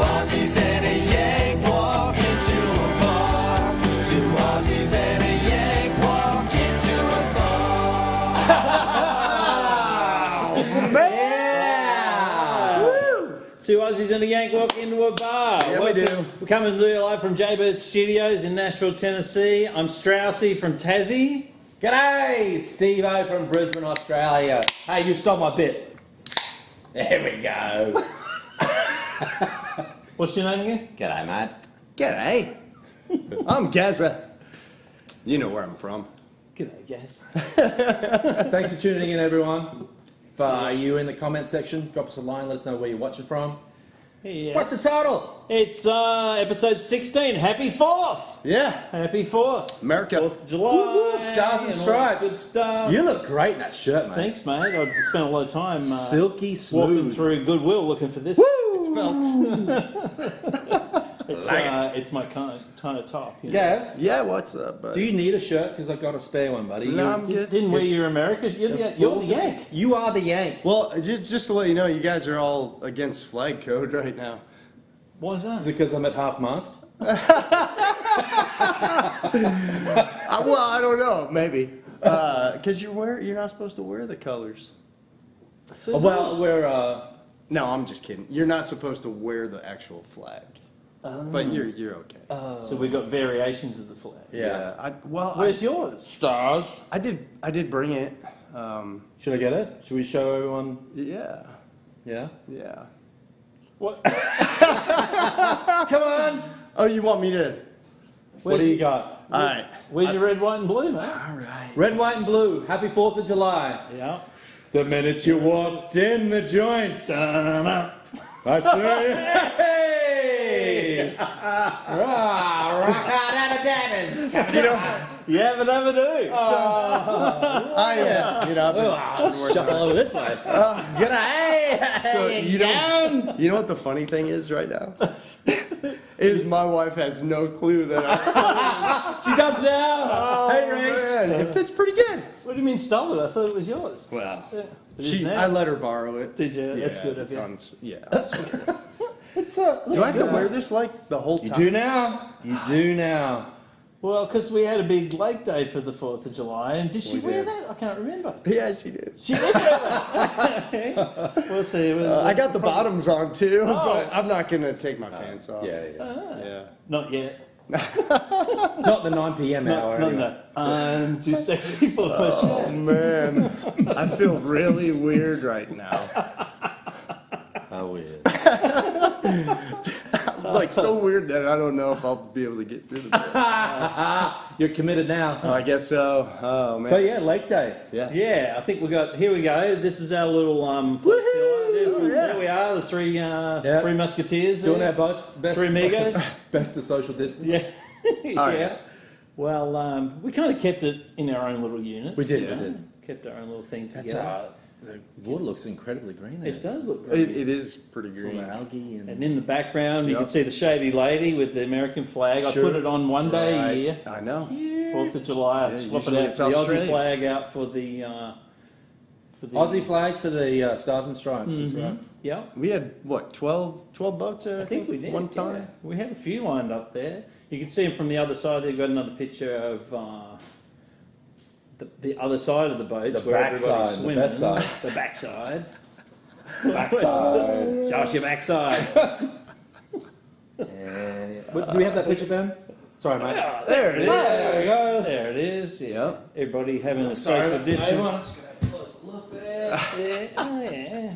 Aussies and a Yank walk into a bar. Two Aussies and a Yank walk into a bar. Yeah! Woo! Two Aussies and a Yank walk into a bar. Yeah, we do. We're coming to you live from Jaybird Studios in Nashville, Tennessee. I'm Straussy from Tassie. G'day, Steve-O from Brisbane, Australia. Hey, you stole my bit. There we go. What's your name again? G'day, mate. G'day. I'm Gaza. You know where I'm from. G'day, guys. Thanks for tuning in, everyone. If you in the comment section, drop us a line, let us know where you're watching from. Yes. What's the title? It's episode 16. Happy 4th. Yeah. Happy 4th. America. 4th of July. Woo, woo, stars and all stripes. Good stuff. You look great in that shirt, mate. Thanks, mate. I spent a lot of time Silky smooth. walking through Goodwill looking for this. Woo! It's felt. It's my kind of top. You know? Guys, Yeah, what's up, buddy? do you need a shirt? Because I've got a spare one, buddy. No, You- I'm good. Didn't wear It's your America? You're the Yank. You are the Yank. Well, just to let you know, you guys are all against flag code right now. Why is Is that? it because I'm at half mast? Well, I don't know. Maybe. Because you're not supposed to wear the colors. Well, we're... No, I'm just kidding. You're not supposed to wear the actual flag. But you're okay. So we've got variations of the flag. Yeah. Where's yours? Stars. I did bring it. Should I get it? Should we show everyone? Yeah. Yeah. Yeah. What? Come on. Oh, you want me to? What do you got? All right. Where's your red, white, and blue, mate? All right. Red, white, and blue. Happy 4th of July. Yeah. The minute you walked in the joint, Da-na. I say, hey! Rah, rock hard abba-dabbers, coming You to know- us. Yeah, but never do. I am. I've been Shuffle over this way. G'day! So you know what the funny thing is right now? Is my wife has no clue that I stole it. She does now. Oh, Hey, Rach. man, it fits pretty good. What do you mean stole it? I thought it was yours. Well, Yeah. It is now. I let her borrow it. Did you? That's good of you. That's do I have to wear this like the whole You time? do now. You do now. Well, because we had a big lake day for the 4th of July, and did she We wear did. that? I can't remember. Yeah, she did. She did wear that. We'll see. I got the bottoms on too, Oh. but I'm not gonna take my pants off. Yeah. Yeah. Not yet. Not the 9 p.m. hour. Not Anyway. that. I'm too sexy for the Oh show. man, I feel really weird right now. How weird. Like so weird that I don't know if I'll be able to get through the day. You're committed now. I guess so. Oh man. So yeah, Lake Day. Yeah. Yeah, I think we got. Here we go. This is our little. There we are. The three three musketeers. Doing there. our best. Three amigos. Best of social distance. Yeah. Oh, yeah. Well, we kind of kept it in our own little unit. We did. Yeah. We did. Kept our own little thing That's together. the water looks incredibly green there. It does look great. It is pretty It's all green. the algae and. And in the background, you Yep. can see the shady lady with the American flag. Sure. I put it on one day a Right. year, I know. 4th of July. I Yeah, swap it usually out it's for the Aussie Australia. flag out for the Aussie flag for the Stars and Stripes. That's right. Yeah, We had what 12 boats there. I think we did. one time. yeah. We had a few lined up there. You can see them from the other side. They've got another picture of the other side of the boat. The backside, the best side. The backside. Backside. Show us your backside. Do we have that picture, Ben? Sorry, mate. Yeah, there it is. There we go. There it is. Yeah. Yep. Everybody having a Sorry, social distance. everyone. Look there. Yeah. Oh yeah.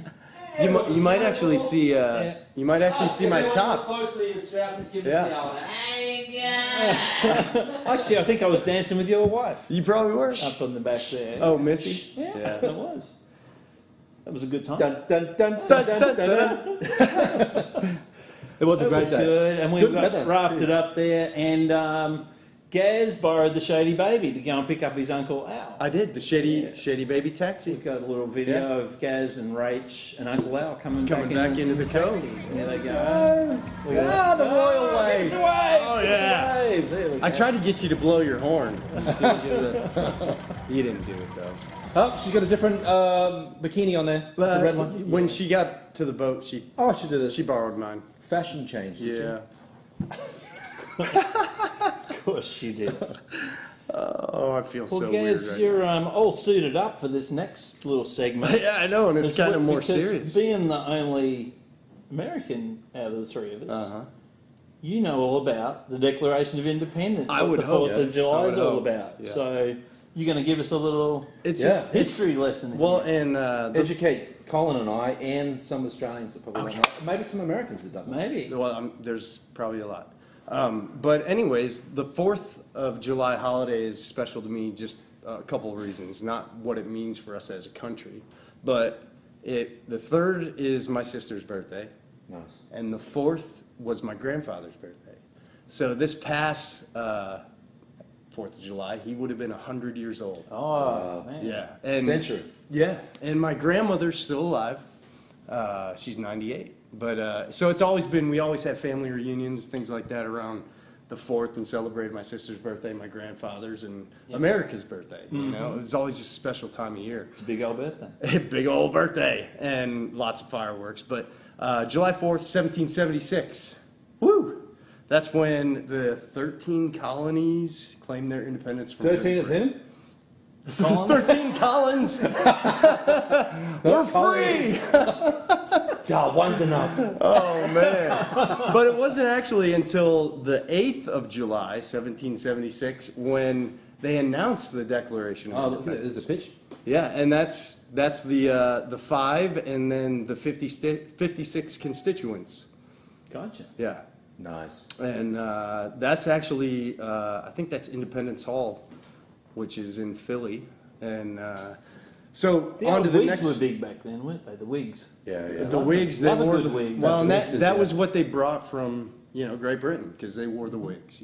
You might actually see. You might actually see my top. Closely, and Strauss giving Yeah. the old, hey, Actually, I think I was dancing with your wife You probably were. up on the back there. Oh, Missy. yeah, Yeah. that was. That was a good time. dun, dun, dun, dun, dun, dun. It was a It great was day. good, and we Good got weather, rafted too. up there, and Gaz borrowed the Shady Baby to go and pick up his uncle Al. I did the shady baby taxi. We've got a little video of Gaz and Rach and Uncle Al coming back into the taxi. cove. There they go. Ah, the royal Give wave. us a wave. Oh, Give us a yeah. wave. There we go. I tried to get you to blow your horn. You didn't do it though. Oh, she's got a different bikini on there. It's a red one. When she got to the boat, she She borrowed mine. fashion change. Did Yeah. Of course she did. Oh, I feel Well, so Gaz, weird right you're all suited up for this next little segment. Yeah, I know, and it's kind of more Because serious. being the only American out of the three of us, Uh-huh. you know all about the Declaration of Independence. I what would the hope. 4th of July I is would all hope. about. Yeah. So you're going to give us a little It's Yeah. just history lesson. here. Well, and Educate Colin and I, and some Australians that probably don't know. Maybe some Americans that don't know. Maybe. there's probably a lot. But anyways, the 4th of July holiday is special to me just a couple of reasons. Not what it means for us as a country, but the 3rd is my sister's birthday, Nice. and the 4th was my grandfather's birthday. So this past 4th of July, he would have been 100 years old. Oh, man. Yeah, and Century. yeah, and my grandmother's still alive. She's 98. But so it's always been, we always have family reunions, things like that around the 4th, and celebrated my sister's birthday, my grandfather's, and America's birthday. You know, it's always just a special time of year. It's a big old birthday. Big old birthday, and lots of fireworks. But July 4th, 1776. Woo! That's when the 13 colonies claimed their independence from 13 of Great him? Britain. 13 Collins! We're free! God, one's enough. Oh, man. But it wasn't actually until the 8th of July, 1776, when they announced the Declaration of Oh, look, Independence. there's a pitch. Yeah, and that's the 5 and then the 56 constituents. Gotcha. Yeah. Nice. And that's actually, I think that's Independence Hall, which is in Philly. And so The on old to the wigs next. were big back then, weren't they? The wigs. Yeah, yeah. The wigs, they Love a wore good the wig. well, and Fashionistas, that yeah. was what they brought from Great Britain, because they wore the wigs,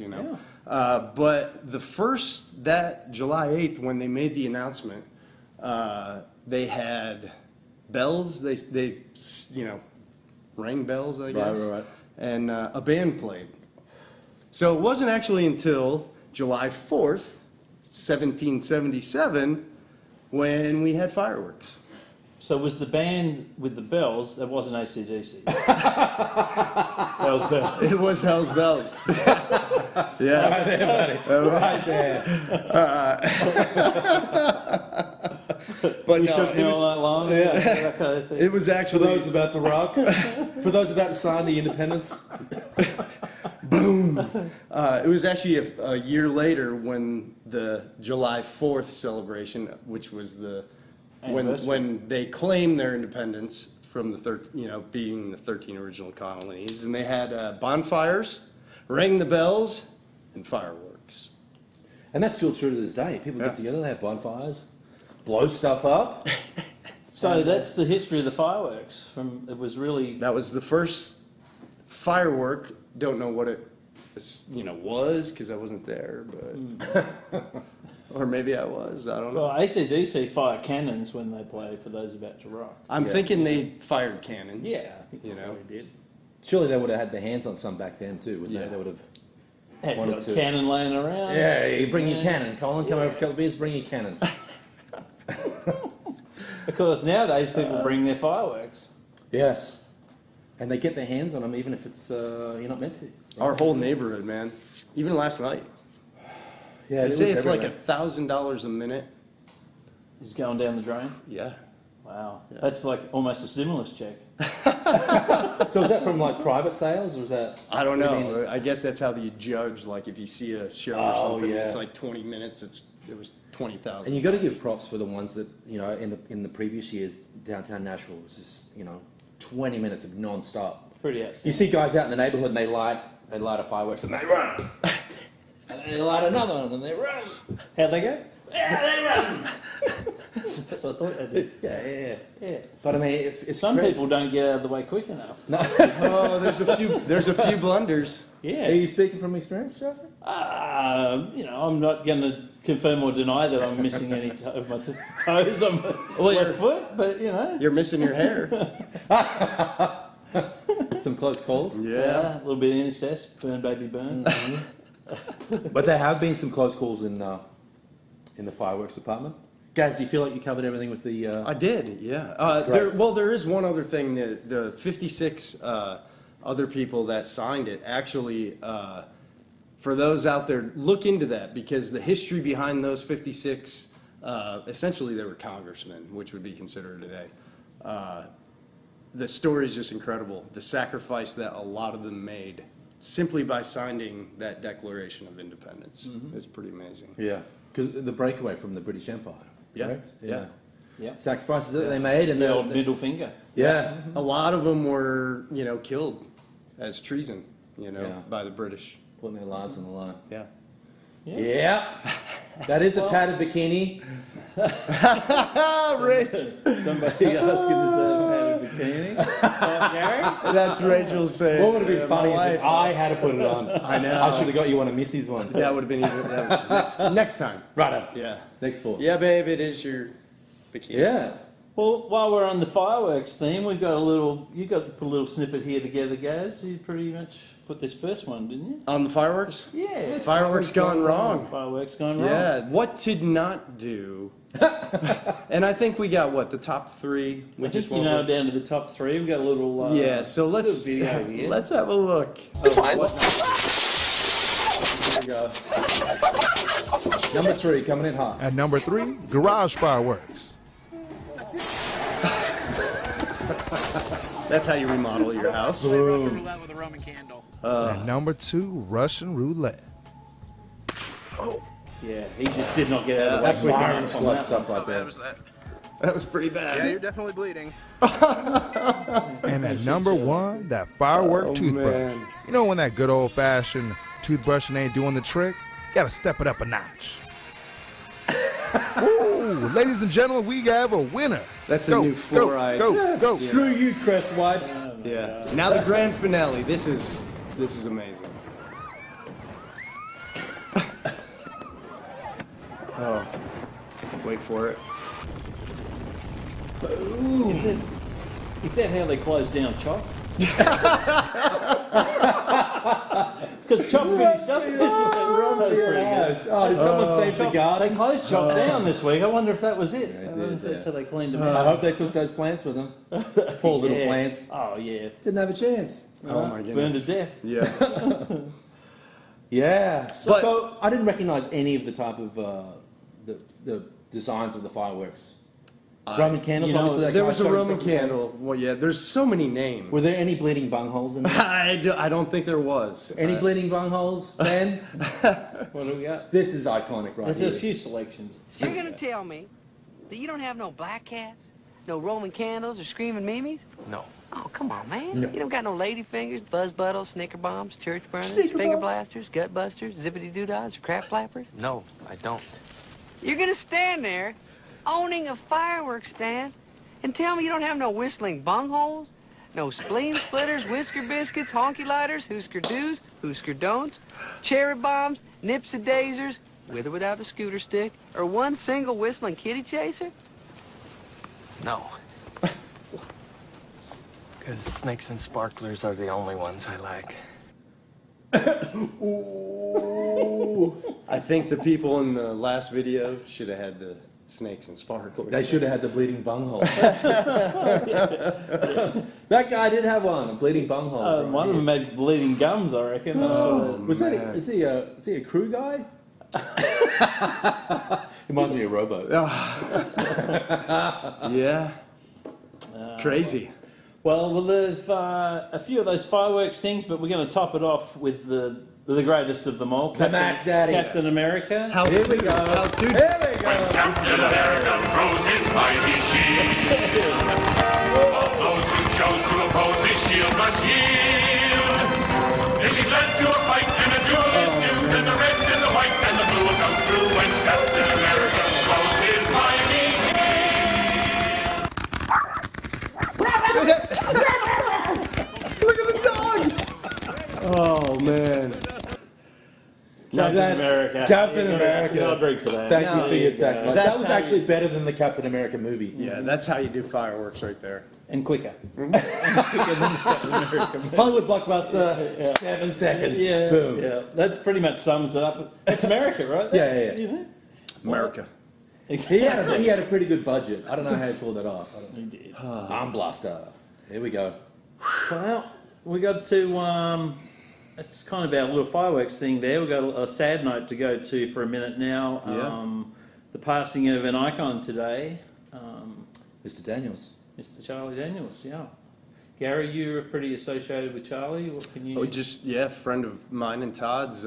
But the first, that July 8th, when they made the announcement, they had bells. They rang bells, I guess. Right. And a band played. So it wasn't actually until July 4th, 1777, when we had fireworks. So was the band with the bells, that wasn't AC/DC. That was bells. It was Hell's Bells. Yeah. Right there, buddy. Right there. But We no, shook it me all was, night long. Yeah. That kind of thing. it was For actually those about to rock, for those about to sign the independence. it was actually a year later when the July 4th celebration, which was the Anniversary. when they claimed their independence from the being the 13 original colonies, and they had bonfires, rang the bells, and fireworks. And that's still true to this day. People Yeah. get together, they have bonfires, blow stuff up. So that's the history of the fireworks. It was really That was the first firework. Don't know what it was, because I wasn't there, but or maybe I was. I don't know. well, AC/DC fire cannons when they play. For those about to rock. I'm thinking they fired cannons. Yeah, I think You they know. probably did. Surely they would have had their hands on some back then too, wouldn't Yeah. they? They would have. Had Wanted got to- cannon laying around. Yeah, you bring your Yeah. cannon. Colin, come over for a couple of beers, bring your cannon. Of course, nowadays people bring their fireworks. Yes. And they get their hands on them even if it's you're not meant to. Our whole neighborhood, man. Even last night. Yeah, They say it's like $1,000 a minute. Is going down the drain. Yeah. Wow, that's like almost a stimulus check. So is that from like private sales or is that? I don't What do you know. I guess that's how you judge. Like if you see a show or Oh, something, yeah. it's like 20 minutes. It was 20,000. And you got to give props for the ones that in the previous years, downtown Nashville was just 20 minutes of non-stop. Pretty You outstanding. see guys out in the neighborhood and they light a fireworks and they run, and they light another one and they run. How'd they go? Yeah, they run. That's what I thought they did. Yeah. Yeah. But I mean, it's Some great. people don't get out of the way quick enough. No. Oh, there's a few blunders. Are Yeah. you speaking from experience, Justin? I'm not going to confirm or deny that I'm missing any of my toes on my left foot, but You're missing your hair. Some close calls. a little bit in excess, burn baby burn. But there have been some close calls in the fireworks department. Guys, do you feel like you covered everything with the... I did, yeah. great. There is one other thing. The 56 other people that signed it, actually, for those out there, look into that, because the history behind those 56, essentially they were congressmen, which would be considered today. The story is just incredible. The sacrifice that a lot of them made simply by signing that Declaration of Independence is pretty amazing. Yeah, because the breakaway from the British Empire, Yeah, correct? yeah. Yeah. Sacrifices that they made, and The old middle finger. yeah. A lot of them were, killed as treason, Yeah. by the British. Putting their lives on the line. Yeah. Yeah. That is a padded bikini. Rich. Somebody asking us about a bikini. Gary? That's Rachel saying. What would have been yeah, funny my is if wife. I had to put it on. I know. I should have got you one of Missy's ones. That would have been even next time. Right up. Yeah. Next fall. Yeah, babe, it is your bikini. Yeah. Well, while we're on the fireworks theme, we've got you got to put a little snippet here together, guys. You pretty much put this first one, didn't you? On the fireworks? Yeah. Fireworks gone wrong. Fireworks gone wrong. Yeah. What to not do? And I think we got what, the top three? We I think you know down to the top three. We've got a little. Yeah. So let's little video here. let's have a look. It's fine. Here we go. Number 3 coming in hot. At number 3, garage fireworks. That's how you remodel your house. Russian roulette with a Roman candle. At number 2, Russian roulette. Yeah, he just did not get out of the way. That's firing on squad that stuff one. like that. was that? That was pretty bad. Yeah, you're definitely bleeding. And at number 1, that firework toothbrush. man. You know when that good old-fashioned toothbrushing ain't doing the trick? Gotta step it up a notch. Ooh, ladies and gentlemen, we have a winner. That's the new fluoride. Go. Screw you, Crest Wipes. Yeah. Now the grand finale. This is amazing. Oh, wait for it. Is that how they closed down Chop? Because Chop finished up this week. Yes. Oh, did someone save the They garden? closed Chop down this week. I wonder if that was it. I wonder if that's how they cleaned them I out. hope they took those plants with them. Poor little Yeah. plants. Oh, yeah. Didn't have a chance. Oh my Burned to goodness. death. Yeah. Yeah. But- So I didn't recognize any of the type of the designs of the fireworks. Roman candles. you know, obviously, that There guy was a showed Roman himself with candle. Well, yeah. There's so many names. Were there any bleeding bungholes in there? I don't think there was. Any bleeding bungholes, Ben? What do we got? This is iconic right There's here. a few selections. So you're gonna tell me that you don't have no black cats, no Roman candles, or screaming mimes? No. Oh, come on, man. No. You don't got no lady fingers, buzz buttles, snicker bombs, church burners, Snicker finger bombs. blasters, gut busters, zippity doodads, or crap flappers? No, I don't. You're gonna stand there owning a fireworks stand and tell me you don't have no whistling bungholes, no spleen splitters, whisker biscuits, honky lighters, hoosker do's, hoosker don'ts, cherry bombs, nipsy daisers, with or without the scooter stick, or one single whistling kitty chaser? No. Because snakes and sparklers are the only ones I like. I think the people in the last video should have had the snakes and sparklers. They should have had the bleeding bungholes. That guy did have one, a bleeding bunghole. right One of them here. had bleeding gums, I reckon. Was that? man. Is he a crew guy? Reminds me of Robo. Yeah. Crazy. Well, there's a few of those fireworks things, but we're going to top it off with the greatest of them all, The Mac Daddy. Captain America. Here we go. How to? Here we go. Captain America throws his mighty shield. All those who chose to oppose his shield must yield. If he's led to a fight and a duel is due, then the red and the white and the blue will come through when Captain America throws his mighty Look at the dog. Oh man. Captain That's America. Captain Yeah, America. I'll drink for that. Thank you No, for your sacrifice. that's That was how actually you- better than the Captain America movie. Yeah, that's how you do fireworks right there. And quicker. Hollywood blockbuster, 7 seconds. Yeah, Boom. yeah. That's pretty much sums it up. It's America, right? Yeah. You know? America. He had a pretty good budget. I don't know how he pulled that off. He did. Arm blaster. Here we go. Well, we got to. It's kind of our little fireworks thing there. We've got a sad note to go to for a minute now. Yeah. The passing of an icon today, Mr. Daniels. Mr. Charlie Daniels. Yeah. Gary, you're pretty associated with Charlie. What can you? Oh, friend of mine and Todd's,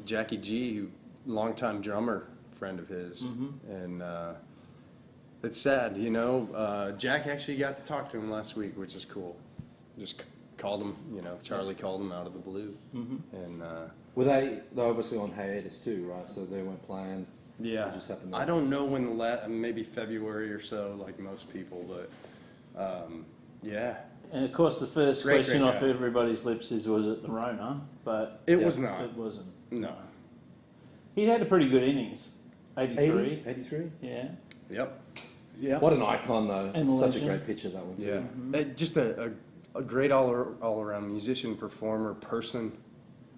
Jackie G, who longtime drummer, friend of his, and it's sad, you know. Jack actually got to talk to him last week, which is cool. Just called him, you know. Charlie called him out of the blue, and Were they're obviously on hiatus too, right? So they weren't playing. yeah. It just happened. I don't know when maybe February or so, like most people, but yeah. And of course, the first Great question guy. off everybody's lips is, was it the Rona? But It was not. it wasn't. No. He had a pretty good innings. 83. 83? Yeah. Yep. Yeah. What an icon, though. And It's such a legend. great picture, that one, too. Yeah. Just a great all-around musician, performer, person.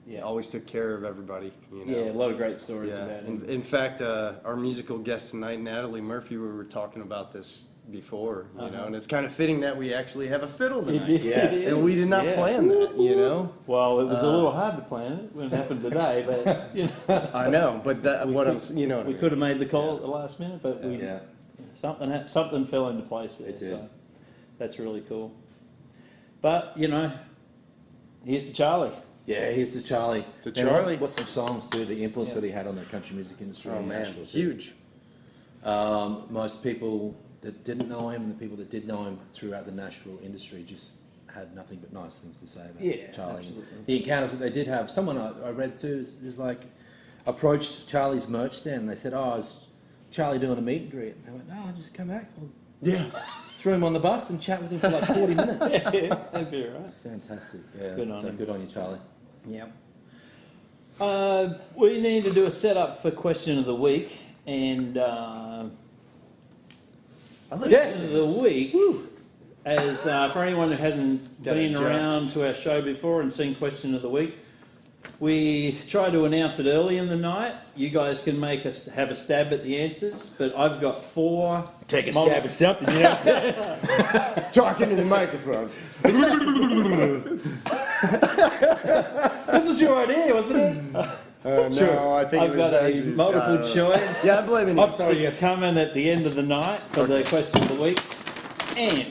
Yeah. Always took care of everybody, you know. Yeah, a lot of great stories Yeah. about him. In fact, our musical guest tonight, Natalie Murphy, we were talking about this before, you know, and it's kind of fitting that we actually have a fiddle tonight. Yes. And we did not plan that, you know. Well, it was a little hard to plan it when it happened today, but you know, I know, but that you know what I we mean. could have made the call at the last minute, but we Yeah. something fell into place there. It did. So that's really cool. But you know, here's to Charlie. Yeah, here's to Charlie. To Man, Charlie. What's some songs, too? The influence that he had on the country music industry Oh in man, Nashville, too. huge. Most people that didn't know him and the people that did know him throughout the Nashville industry just had nothing but nice things to say about Yeah, Charlie. absolutely. The encounters that they did have. Someone I read too is like approached Charlie's merch stand and they said, "Oh, is Charlie doing a meet and greet?" And they went, "No, just come back." We'll Yeah. threw him on the bus and chat with him for like 40 minutes. Yeah, that'd be all right. It's fantastic. Yeah, Good on him. good on you, Charlie. Yep. We need to do a setup for question of the week, and question of the week, as for anyone who hasn't Gotta been adjust. around to our show before and seen question of the week, we try to announce it early in the night. You guys can make us have a stab at the answers, but I've got 4. Take a stab at something, you know. Talking to the microphone. This was your idea, wasn't it? No, I think I've it was got a actually, multiple choice. Yeah, I'm blaming you. I'm sorry, It's yes. coming at the end of the night for the question of the week. And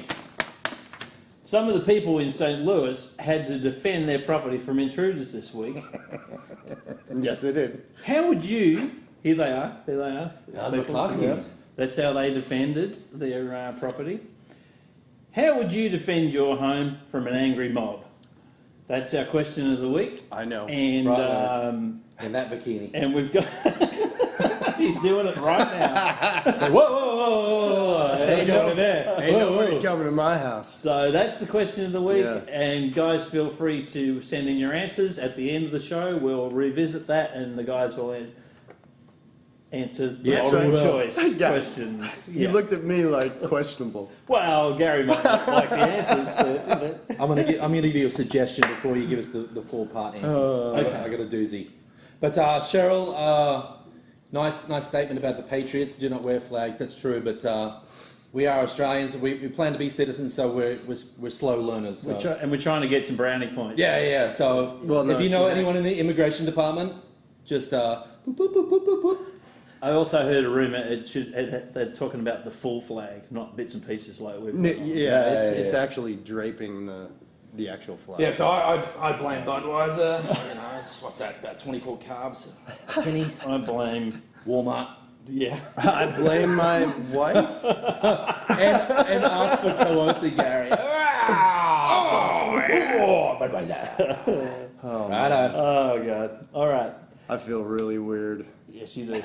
some of the people in St. Louis had to defend their property from intruders this week. Yes, they did. How would you... Here they are. There they are. the People, Klaskis. That's how they defended their property. How would you defend your home from an angry mob? That's our question of the week. I know. And Right, in that bikini. and we've got... He's doing it right now. Whoa, whoa, whoa, whoa, whoa. Ain't going in there. Ain't Whoa, nobody whoa. coming to my house. So that's the question of the week. Yeah. And guys, feel free to send in your answers. At the end of the show, we'll revisit that and the guys will answer the Yes, multiple we will. choice Yeah. questions. You Yeah. looked at me like questionable. Well, Gary might not like the answers, but I'm gonna give you a suggestion before you give us the 4-part answers. okay. I got a doozy. But Cheryl, nice statement about the Patriots. Do not wear flags. That's true. But we are Australians. We plan to be citizens, so we're slow learners. So. we're trying to get some brownie points. Yeah. So Well, no, if you know she's anyone in the immigration department, just boop, boop, boop, boop, boop, boop. I also heard a rumour they're talking about the full flag, not bits and pieces like we've got. Yeah, it's yeah. actually draping the actual flag. Yeah, so I blame Budweiser. You know, what's that? About 24 carbs, a tinny. I blame... Walmart. Yeah. I blame my wife. and ask for Kawasi Gary. Oh, Budweiser. Oh, Righto. Oh, God. All right. I feel really weird. Yes, you do.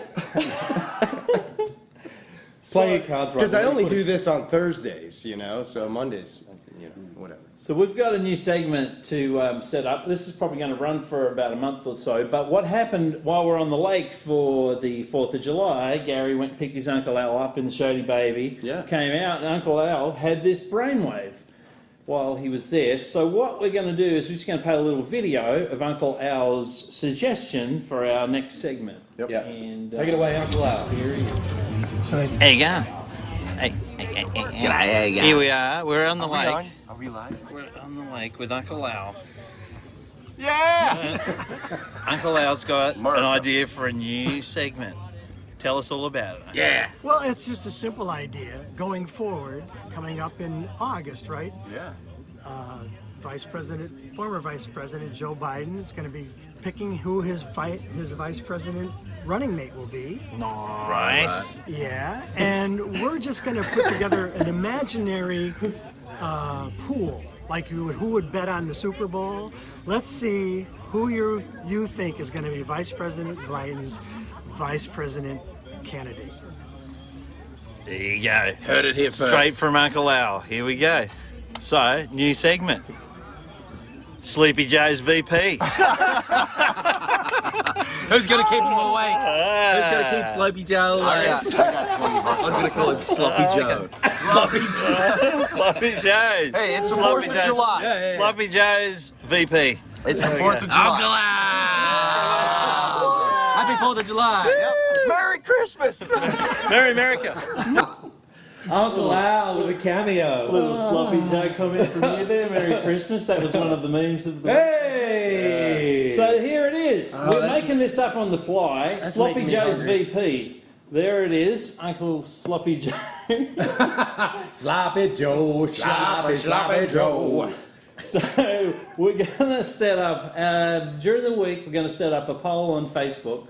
Play your cards right. Because I only do this on Thursdays, you know, so Mondays, you know, whatever. So we've got a new segment to set up. This is probably going to run for about a month or so. But what happened while we're on the lake for the 4th of July, Gary went and picked his Uncle Al up in the Shody Baby. Yeah. Came out and Uncle Al had this brainwave while he was there. So what we're going to do is we're just going to play a little video of Uncle Al's suggestion for our next segment. Yep. Yeah. And, Take it away, Uncle Al. Here he is. How you going? Hey. Here we are. We're on the lake. Are we live? We're on the lake with Uncle Al. Yeah! Uncle Al's got America. an idea for a new segment. Tell us all about it. Yeah. Well, it's just a simple idea going forward, coming up in August, right? Yeah. Former Vice President Joe Biden is going to be picking who his Vice President running mate will be. Nice. Yeah, and we're just going to put together an imaginary pool, like who would bet on the Super Bowl. Let's see who you think is going to be Vice President Biden's Vice President candidate. There you go. Heard it here first. Straight from Uncle Al. Here we go. So, new segment. Sleepy Joe's VP. Who's going to keep him awake? Who's going to keep Sloppy Joe awake? I got 20 bucks. I was going to call him Sloppy Joe. Sloppy Joe. Sloppy Joe's. Hey, it's the Sloppy 4th of Joe's. July. Yeah. Sloppy Joe's VP. It's the 4th of July. Happy 4th of July. Yep. Merry Christmas! Merry America. Uncle Al with a cameo. Little Sloppy Joe comment from you there. Merry Christmas. That was one of the memes of the Hey! So here it is. We're that's- making this up on the fly. Sloppy making me Joe's hungry. VP. There it is. Uncle Sloppy Joe. Sloppy Joe, sloppy Joe. So we're going to set up, during the week, we're going to set up a poll on Facebook,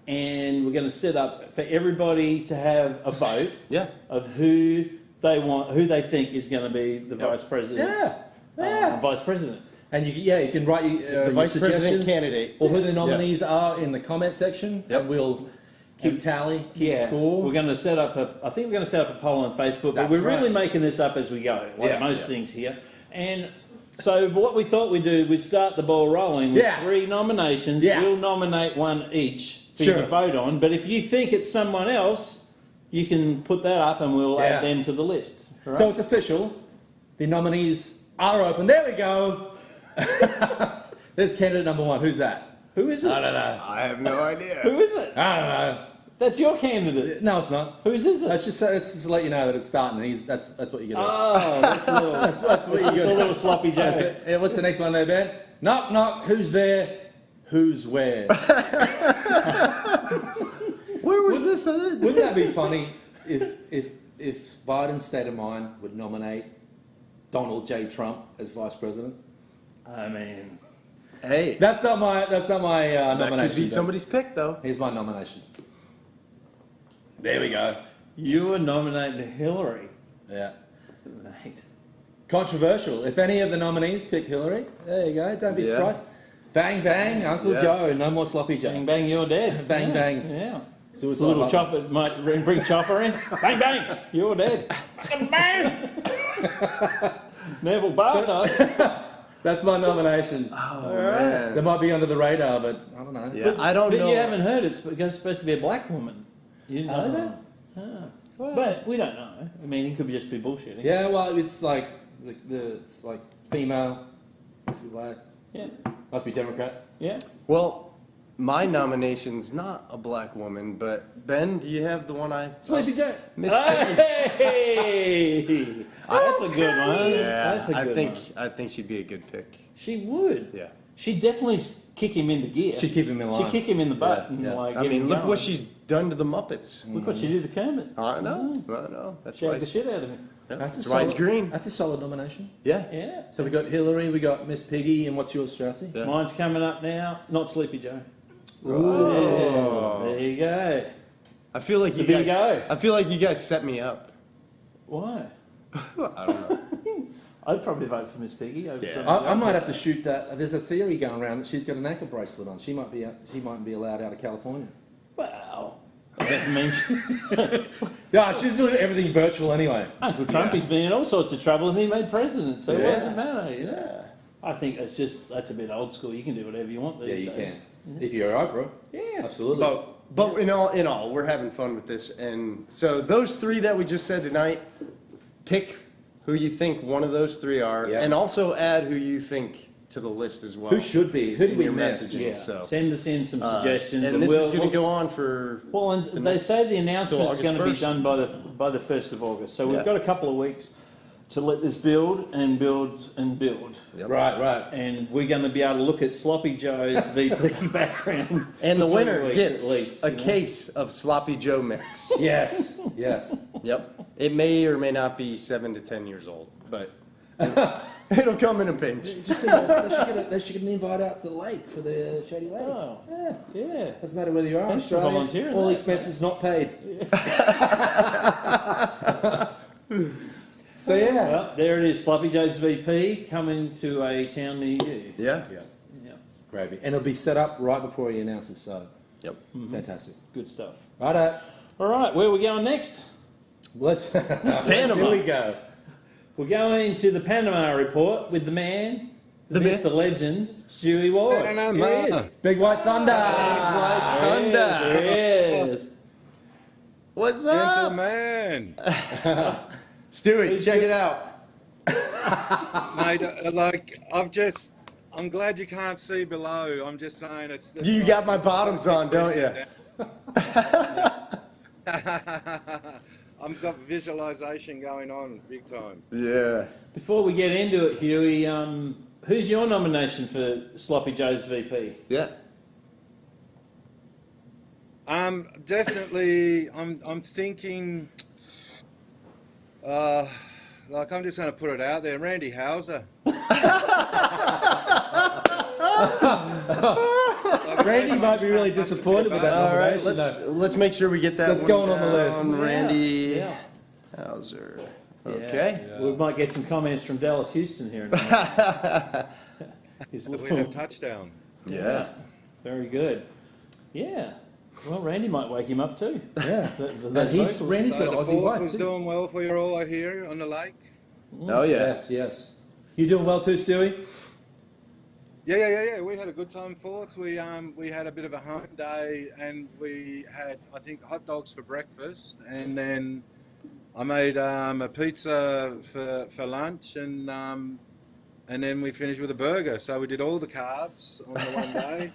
and we're going to set up for everybody to have a vote Yeah. of who they think is going to be the vice president. Vice president. And you can write The your vice president suggestions candidate. or who the nominees are in the comment section, and we'll keep tally, keep score. We're going to set up I think we're going to set up a poll on Facebook, but That's we're really right. making this up as we go, like Yeah. most things here. And so what we thought we'd do, we'd start the ball rolling with 3 nominations. Yeah. We'll nominate one each for you to vote on. But if you think it's someone else, you can put that up and we'll add them to the list. Right? So it's official. The nominees are open. There we go. There's candidate number 1. Who's that? Who is it? I don't know. I have no idea. Who is it? I don't know. That's your candidate. No, it's not. Whose is it? Let's just let you know that it's starting. And that's what you're gonna. Oh, that's a little, That's what it's you're just a gonna. little sloppy Joe. That's it. Yeah, what's the next one there, Ben? Knock knock. Who's there? Who's where? Where was this? Wouldn't that be funny if Biden's state of mind would nominate Donald J. Trump as vice president? I mean, Hey, That's not my that nomination. could be Ben. somebody's pick, though. Here's my nomination. There we go. you were nominated Hillary. Yeah. Mate. Controversial. If any of the nominees pick Hillary, there you go. Don't be Yeah. surprised. Bang bang, Uncle Yeah. Joe. No more sloppy Joe. Bang bang, you're dead. Bang, Yeah, bang. Yeah. Suicide A little button. chopper might bring Chopper in. Bang bang, you're dead. Bang. Neville Bartos. That's my nomination. Man. They might be under the radar, but I don't know. Yeah, I don't But know. you haven't heard it's supposed to be a black woman. You didn't know that? But we don't know. I mean, he could just be bullshitting. Yeah, well, it's like it's like female, must be black, Yeah. must be Democrat. Yeah. Well, my nomination's not a black woman, but Ben, do you have the one I? Sleepy Joe. Miss Hey! That's a good one. Yeah, That's a good one. I think she'd be a good pick. She would. Yeah. She'd definitely kick him into gear. She'd keep him in line. She'd kick him in the butt Yeah, and yeah. like I get mean, him look going. what she's done to the Muppets. Look what she did to Kermit. I know. That's Shagged why. the shit out of him. That's why he's green. That's a solid nomination. Yeah. Yeah. So we got Hillary, we got Miss Piggy, and what's yours, Straussy? Yeah. Mine's coming up now. Not Sleepy Joe. Oh. Yeah, there you go. I feel like you There you guys. go. I feel like you guys set me up. Why? I don't know. I'd probably vote for Miss Piggy over Yeah. Johnny I Joe. might have to shoot that. There's a theory going around that she's got an ankle bracelet on. She might be allowed out of California. Well, that doesn't mean Yeah, she's doing everything virtual anyway. Uncle Trumpy's been in all sorts of trouble and he made president, so Yeah. what does it matter, you know? Yeah. I think that's a bit old school. You can do whatever you want these Yeah, you days. can. If you're Oprah. Yeah. Absolutely. But in all, we're having fun with this, and so those 3 that we just said tonight, pick who you think one of those 3 are, Yeah. and also add who you think to the list as well. Who should be? Who did in we your miss? messaging, Yeah. so. Send us in some suggestions. And this is going to go on for. Well, and the they next- say the till announcement's August going to be 1st. done by the 1st of August. So we've Yeah. got a couple of weeks to let this build and build and build. Yep. Right. And we're going to be able to look at Sloppy Joe's VP background. And the for 3 winner weeks gets at least, a you know? case of Sloppy Joe mix. Yes. Yep. It may or may not be 7 to 10 years old, but it'll come in a pinch. They should get an invite out to the lake for the Shady Lady. Oh, Yeah. yeah. Doesn't matter whether you are Thanks for Australian, volunteering all that, expenses not paid. So yeah. Well, there it is. Sloppy Joe's VP coming to a town near you. Yeah. Yeah. Gravy. And it'll be set up right before he announces, so Yep. fantastic. Good stuff. Righto. All right, where are we going next? Let's Panama. Here we go. We're going to the Panama report with the man, the myth, myth. the legend, Stuey Ward. Panama. Here he is. Big White Thunder. Thunder. There he is. What's up? Gentleman. Stewie, check it out. Mate, I'm glad you can't see below. I'm just saying it's... You got my bottoms on, don't you? I've got visualization going on big time. Yeah. Before we get into it, Huey, who's your nomination for Sloppy Joe's VP? Yeah. Definitely, I'm thinking, like I'm just going to put it out there, Randy Hauser. Randy might be really disappointed with that All right, nomination. let's make sure we get that That's one going on the down. list. Randy Yeah. Hauser. Yeah. Okay. We might get some comments from Dallas Houston here in a minute. His We little- have touchdown. Yeah. Very good. Yeah. Well, Randy might wake him up too. Yeah. Those And vocals. Randy's got an The Aussie fort wife was too. doing well for you all, I hear, on the lake. Oh yeah. Yes. You doing well too, Stewie? Yeah. We had a good time forth. We had a bit of a home day, and we had, I think, hot dogs for breakfast, and then I made a pizza for lunch, and then we finished with a burger. So we did all the carbs on the one day.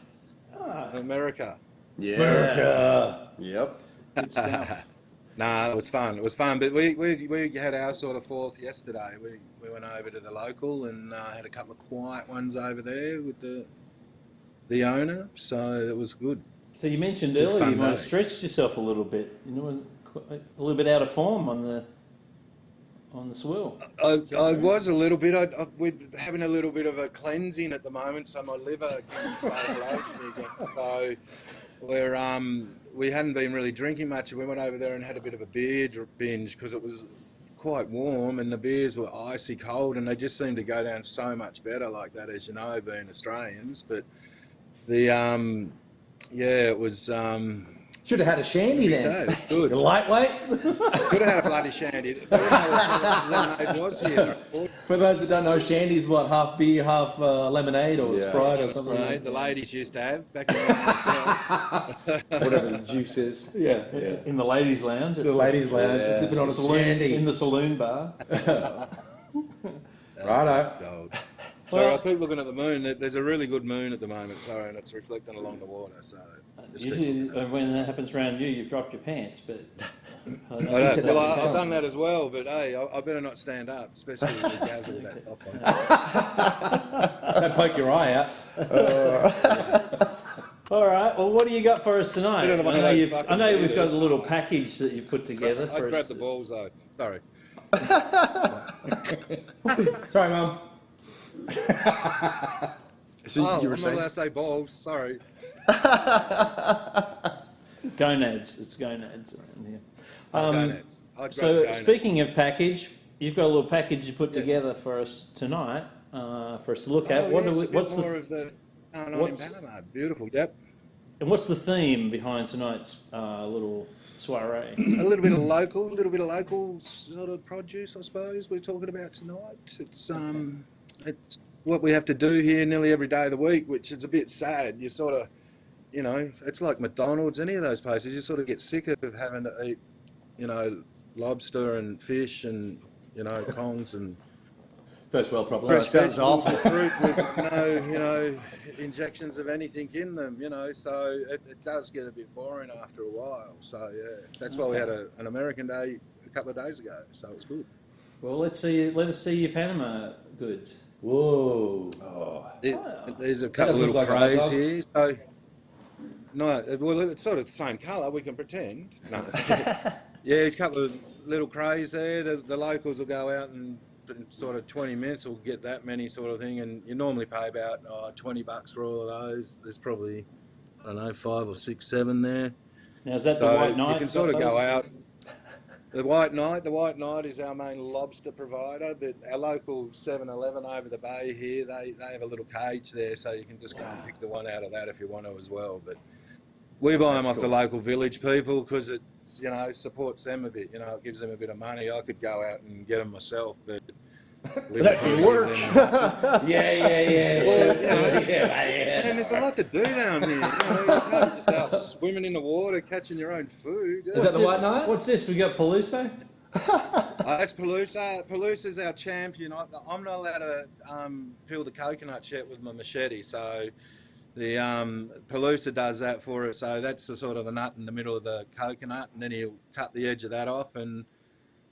America. Yeah. America. Yep. Nah, it was fun. It was fun, but we had our sort of fourth yesterday. We went over to the local and had a couple of quiet ones over there with the owner. So it was good. So you mentioned Good earlier fun you might have day. stretched yourself a little bit. You know, a little bit out of form on the swirl. I was a little bit. We're having a little bit of a cleansing at the moment, so my liver can say hello to me again. So we hadn't been really drinking much. We went over there and had a bit of a beer binge because it was quite warm and the beers were icy cold, and they just seemed to go down so much better like that, as you know, being Australians. But it was. Should have had a shandy then. day. Good. You're lightweight. Could have had a bloody shandy. I don't know what lemonade was here. For those that don't know, shandy's what, half beer, half lemonade or Yeah. Sprite or something. Right, the ladies used to have back in the day. Whatever the juice is. Yeah. In the ladies' lounge. The ladies' lounge, Yeah. sipping on a saloon, shandy. in the saloon bar. Righto. Gold. Sorry, I keep looking at the moon. There's a really good moon at the moment, and it's reflecting along the water. So Usually, when that happens around you, you've dropped your pants. But I've said that's done that as well, but hey, I better not stand up, especially with Gaza with that top on. Don't poke your eye out. all right. Well, what do you got for us tonight? Bit of one of I know, those fucking I know we've got a leaders. little package that you put together I for us. grabbed the balls though. Sorry. Sorry, Mum. So Oh, you were I'm not saying? allowed to say balls. Sorry. Gonads. It's gonads around here. Gonads. I grabbed So gonads. speaking of package, you've got a little package you put together for us tonight for us to look at. Oh, What yes, do we, a bit what's more the of the going on in what's- Panama? Beautiful. Yep. and what's the theme behind tonight's little soiree? A little bit of local sort of produce, I suppose. We're talking about tonight. It's what we have to do here nearly every day of the week, which is a bit sad. You sort of, it's like McDonald's, any of those places. You sort of get sick of having to eat, lobster and fish and, kongs and First world problem. That sounds vegetables awful. and fruit with no, injections of anything in them, so it does get a bit boring after a while. So yeah, that's why we had an American Day a couple of days ago, so it's good. Well, let us see your Panama goods. Whoa. There's a That couple doesn't of little look like a hot crays dog. here, so no, well it's sort of the same colour. We can pretend. No. Yeah, there's a couple of little crays there. The locals will go out and in sort of 20 minutes will get that many sort of thing, and you normally pay about $20 for all of those. There's probably, I don't know, 5 or 6, 7 there. Now, is that the So white knight? you can sort of go out. The white knight is our main lobster provider, but our local 7-Eleven over the bay here, they have a little cage there, so you can just go and pick the one out of that if you want to as well. But we buy them off the local village people because it, supports them a bit. It gives them a bit of money. I could go out and get them myself, but That could work. Yeah. And there's a lot to do down here. You can't just out swimming in the water, catching your own food. Is that the white knight? What's this? We got Paluso? That's Palusa. Palusa's our champion. I'm not allowed to peel the coconut yet with my machete, so the Palusa does that for us. So that's the sort of the nut in the middle of the coconut, and then he'll cut the edge of that off, and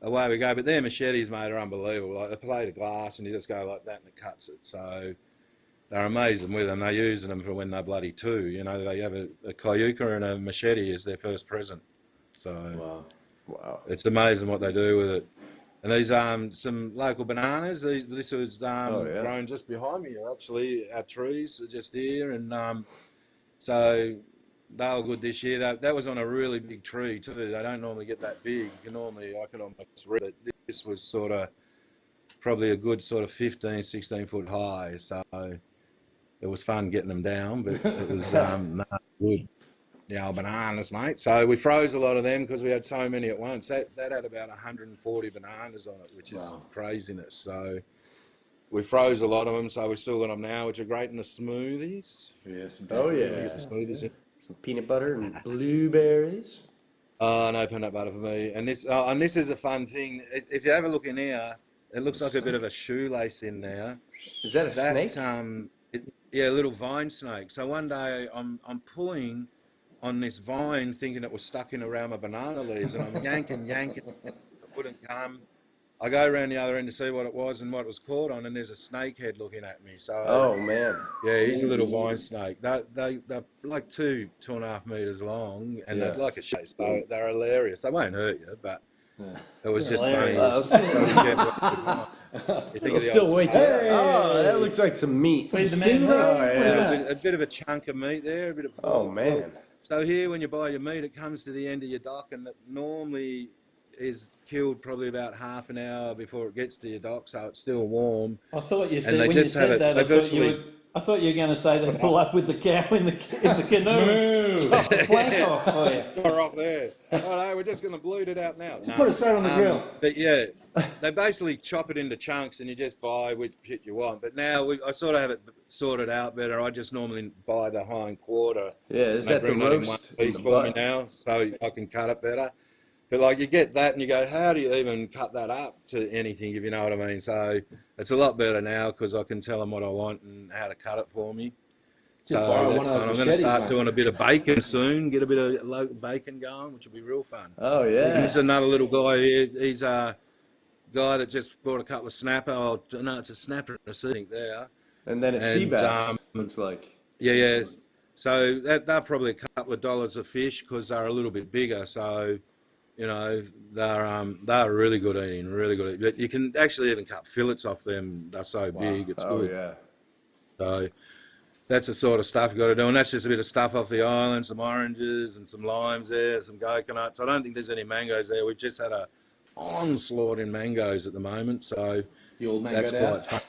away we go. But their machetes, mate, are unbelievable. Like a plate of glass, and you just go like that, and it cuts it. So they're amazing with them. They're using them for when they're bloody 2. They have a cayuca and a machete as their first present. So Wow. it's amazing what they do with it. And these some local bananas. This was grown just behind me. Actually, our trees are just here, and so they were good this year. That was on a really big tree too. They don't normally get that big. I could almost read it. This was sort of probably a good sort of 15, 16 foot high. So it was fun getting them down, but it was good. The old bananas, mate. So we froze a lot of them because we had so many at once. That had about 140 bananas on it, which is craziness. So we froze a lot of them, so we still got them now, which are great in the smoothies. Yes. Oh yeah. Get the smoothies in. Some peanut butter and blueberries. Oh, no peanut butter for me. And this is a fun thing. If you have a look in here, it looks like a bit of a shoelace in there. Is that a snake? Yeah, a little vine snake. So one day I'm pulling on this vine thinking it was stuck in around my banana leaves, and I'm yanking, it wouldn't come. I go around the other end to see what it was and what it was caught on, and there's a snake head looking at me. So, Oh man. yeah, he's a little vine snake. They're like 2.5 meters long, and they're like a shade. So they're hilarious. They won't hurt you, but it was just funny. It'll still wake you up. Oh, that looks like some meat. Feed the man. A bit of a chunk of meat there, a bit of pork. Oh man. So here, when you buy your meat, it comes to the end of your dock, and it normally is killed probably about half an hour before it gets to your dock, so it's still warm. I thought you said And they when you just have said it- that. they I thought you were going to say they pull up with the cow in the canoe. Chop the flank off for you. We're off there. Oh no, we're just going to bleed it out now. No. Put it straight on the grill. But yeah, they basically chop it into chunks, and you just buy which bit you want. But now I sort of have it sorted out better. I just normally buy the hind quarter. Yeah, is They that the bring that in roast? one piece for me now, so I can cut it better. But like you get that and you go, how do you even cut that up to anything, if you know what I mean? So it's a lot better now because I can tell them what I want and how to cut it for me. Just borrow one of those I'm going to machetes, start mate. doing a bit of bacon soon, get a bit of local bacon going, which will be real fun. Oh And yeah. this is another little guy here. He's a guy that just brought a couple of snapper. Oh, no, it's a snapper and a seating there. And then a sea And, bass. Looks like. Yeah. So they're probably a couple of dollars a fish because they're a little bit bigger. So, they're really good eating, really good eating. But you can actually even cut fillets off them. They're so big, it's Oh good. yeah. So that's the sort of stuff you've got to do. And that's just a bit of stuff off the island, some oranges and some limes there, some coconuts. I don't think there's any mangoes there. We've just had a onslaught in mangoes at the moment. So You all that's mangoed quite out. fun.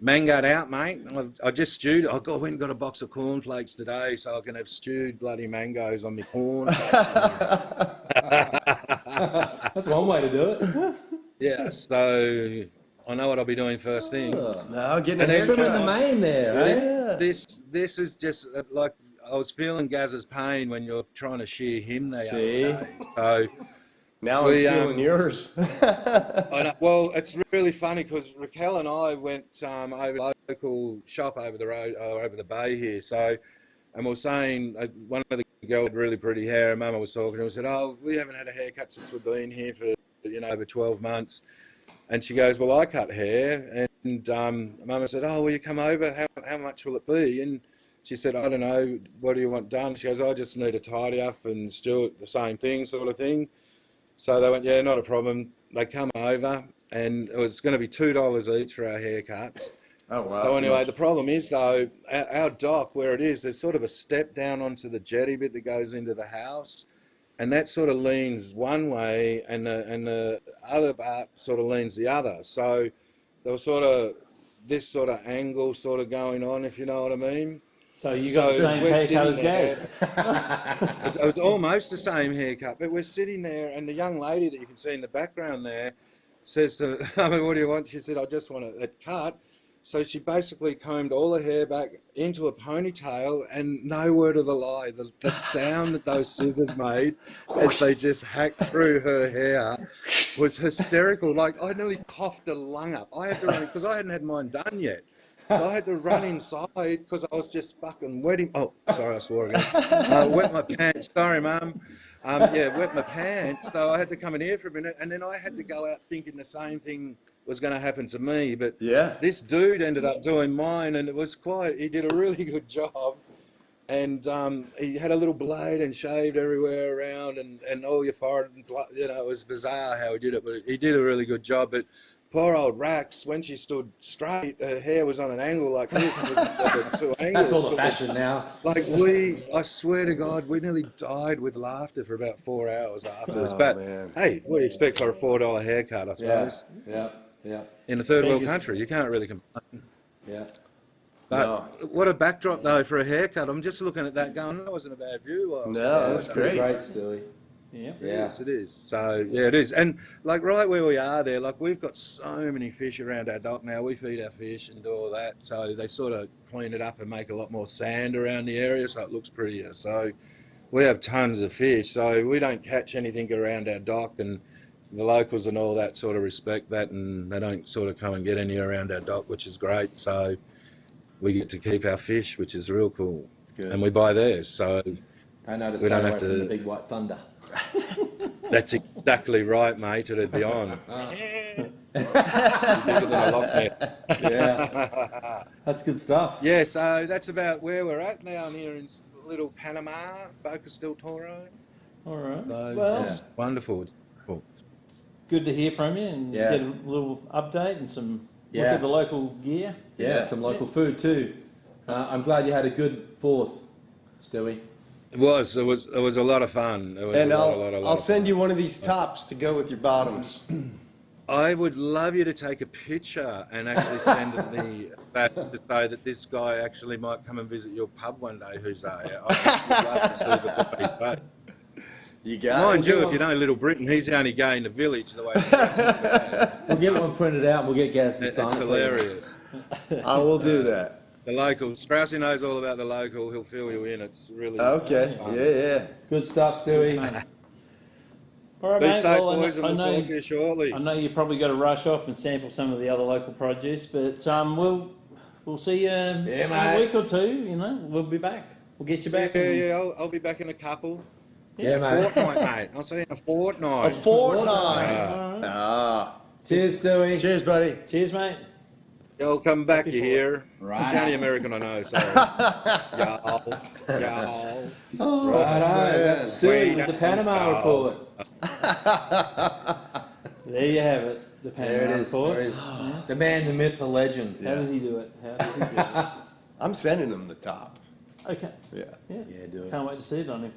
Mangoed out, mate. I just stewed. I went and got a box of cornflakes today so I can have stewed bloody mangoes on my corn. That's one way to do it. Yeah, so I know what I'll be doing first thing. No, getting a And then- Trim in haircut. the main there, eh? Yeah. This is just like I was feeling Gaz's pain when you're trying to shear him the See? other day. So Now I'm feeling yours. I know. Well, it's really funny because Raquel and I went over to the local shop over the road, or over the bay here. So, and we were saying, one of the girls had really pretty hair, and Mama was talking, and we said, "Oh, we haven't had a haircut since we've been here for over 12 months." And she goes, "Well, I cut hair," and Mama said, "Oh, will you come over? How much will it be?" And she said, "I don't know. What do you want done?" She goes, "I just need a tidy up and Stuart the same thing, sort of thing." So they went, "Yeah, not a problem." They come over, and it was going to be $2 each for our haircuts. Oh, wow. So anyway, the problem is, though, our dock, where it is, there's sort of a step down onto the jetty bit that goes into the house, and that sort of leans one way, and the other part sort of leans the other. So there was sort of this sort of angle sort of going on, if you know what I mean. So you got the same haircut as Gaz. It was almost the same haircut, but we're sitting there, and the young lady that you can see in the background there says to me, "What do you want?" She said, "I just want it cut." So she basically combed all her hair back into a ponytail, and no word of a lie, the sound that those scissors made as they just hacked through her hair was hysterical. Like, I nearly coughed a lung up. I had to run, because I hadn't had mine done yet. So I had to run inside because I was just fucking wetting. Oh, sorry, I swore again. Wet my pants. Sorry, Mum. Wet my pants. So I had to come in here for a minute, and then I had to go out thinking the same thing was going to happen to me. But this dude ended up doing mine, and it was he did a really good job. And he had a little blade and shaved everywhere around, and all your forehead, and blood, it was bizarre how he did it, but he did a really good job. But poor old Rax, when she stood straight, her hair was on an angle like this. It was two angles. That's all the fashion now. Like I swear to God, we nearly died with laughter for about 4 hours afterwards. Hey, what do you expect for a $4 haircut, I suppose? Yeah. In a third world country, you can't really complain. Yeah. But what a backdrop, though, for a haircut. I'm just looking at that going, that wasn't a bad view. No, that's great. Great, Stuey. Yeah. Yes, it is. So, yeah, it is. And, like, right where we are there, like, we've got so many fish around our dock now. We feed our fish and do all that. So they sort of clean it up and make a lot more sand around the area so it looks prettier. So we have tons of fish. So we don't catch anything around our dock, and the locals and all that sort of respect that, and they don't sort of come and get any around our dock, which is great. So we get to keep our fish, which is real cool. It's good. And we buy theirs. So I know to we stay don't away have from to. the big white thunder. That's exactly right, mate. It'd be on. Yeah, that's good stuff. Yeah, so that's about where we're at now. I'm here in little Panama, Boca del Toro. All right. So, Well, it's wonderful. It's cool. good to hear from you and get a little update and some look at the local gear. Yeah, some local food too. I'm glad you had a good 4th, Stewie. It was a lot of fun. It was And a lot I'll send you one of these tops to go with your bottoms. I would love you to take a picture and actually send it me back to say that this guy actually might come and visit your pub one day, Jose. I just would love to see the body's butt. You got it. Mind you, if you know Little Britain, he's the only guy in the village the way he dresses. We'll get one printed out and we'll get Gaz to sign It's it. hilarious. I will do that. The local, Straussy knows all about the local. He'll fill you in. It's really Okay. fun. Yeah. Good stuff, Stewie. All right, Be mate. safe, Well, boys, and we'll talk to you shortly. I know you probably got to rush off and sample some of the other local produce, but we'll see you in a mate. week or two. You know, we'll be back. We'll get you back. Yeah, I'll be back in a couple. Yeah, mate. Fortnight, mate. I'll see you in a fortnight. A fortnight. Cheers, Stewie. Cheers, buddy. Cheers, mate. Y'all come back, you hear? Right. It's the only American I know, sorry. Y'all. Right, that's Stewie with the Panama report. There you have it. The Panama There it is. report. There it is. The man, the myth, the legend. How does he do it? I'm sending him the top. Okay. Yeah. Yeah, do it. Can't wait to see it on him.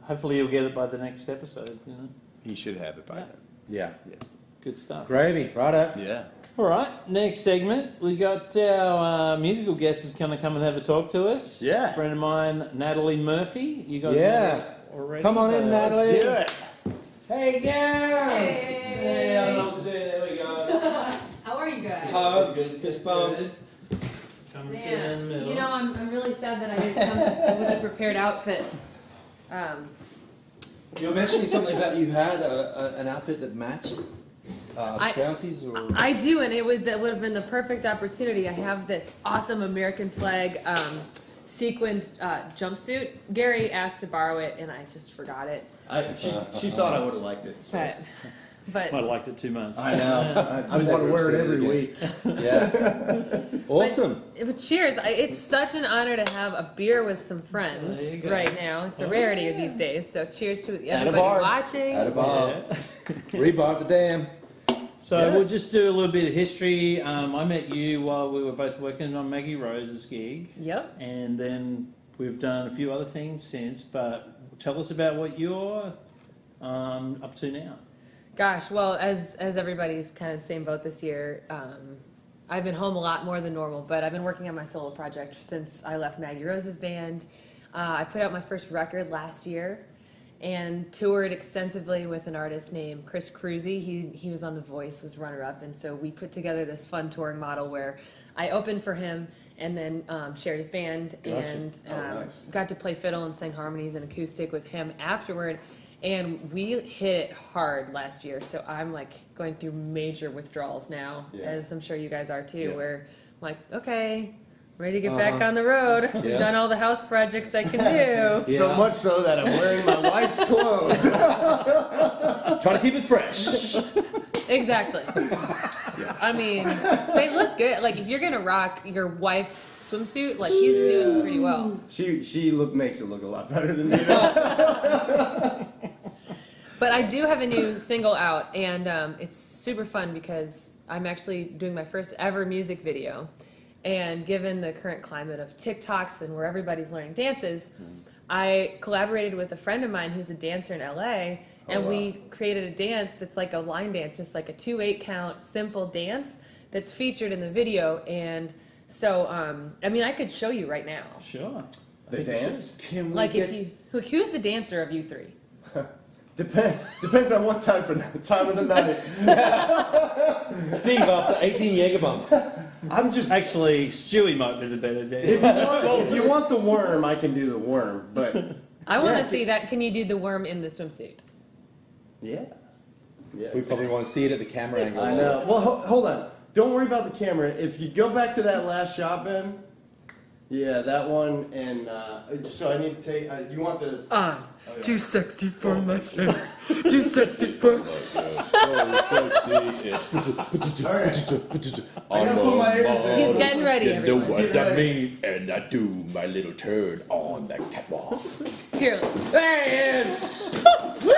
Hopefully he'll get it by the next episode. You know. He should have it by then. Yeah. Good stuff. Gravy, righto. Yeah. All right, next segment. We got our musical guest is going to come and have a talk to us. Yeah. A friend of mine, Natalie Murphy. You guys know her already? Come on in, Natalie. Let's do it. Hey, Gary. Hey. I don't know what to do. There we go. How are you guys? Oh, good. Fist bump. Come and sit in the middle. You know, I'm really sad that I didn't come with a prepared outfit. You were mentioning something about you had an outfit that matched Straussi's, or I do, and that would have been the perfect opportunity. I have this awesome American flag sequined jumpsuit. Gary asked to borrow it, and I just forgot it. She thought I would have liked it. So. But Might have liked it too much. I know. I want to wear it every week. Yeah. Awesome. But cheers. It's such an honor to have a beer with some friends right now. It's a rarity these days. So cheers to everybody watching. At a bar. Rebar at the dam. So we'll just do a little bit of history. I met you while we were both working on Maggie Rose's gig. Yep. And then we've done a few other things since, but tell us about what you're up to now. Gosh, well, as everybody's kind of the same boat this year, I've been home a lot more than normal, but I've been working on my solo project since I left Maggie Rose's band. I put out my first record last year and toured extensively with an artist named Chris Cruzy. He was on The Voice, was runner-up, and so we put together this fun touring model where I opened for him and then shared his band and got to play fiddle and sing harmonies and acoustic with him afterward. And we hit it hard last year, so I'm like going through major withdrawals now, as I'm sure you guys are too, where I'm like, okay, ready to get back on the road. We've done all the house projects I can do. So much so that I'm wearing my wife's clothes. Trying to keep it fresh. Exactly. I mean, they look good. Like if you're gonna rock your wife's swimsuit, like he's doing pretty well. She makes it look a lot better than me. But I do have a new single out, and it's super fun because I'm actually doing my first ever music video. And given the current climate of TikToks and where everybody's learning dances, I collaborated with a friend of mine who's a dancer in LA, and we created a dance that's like a line dance, just like a 2/8 count, simple dance that's featured in the video. And so, I mean, I could show you right now. Sure. The dance? Like who's the dancer of you three? Depends on what time of the night. Steve, after 18 Jaeger bombs. I'm just actually Stewie might be the better dancer. If you want the worm, I can do the worm, but I want to see that. Can you do the worm in the swimsuit? Yeah. We probably want to see it at the camera angle. I know. Well, hold on. Don't worry about the camera. If you go back to that last shot, Ben. Yeah, that one, and so I need to take. You want the? Too sexy for my friend. Too sexy for. So sexy. He's getting ready. You know Everyone. what I mean? And I do my little turn on the catwalk. Here. There he is. Woo!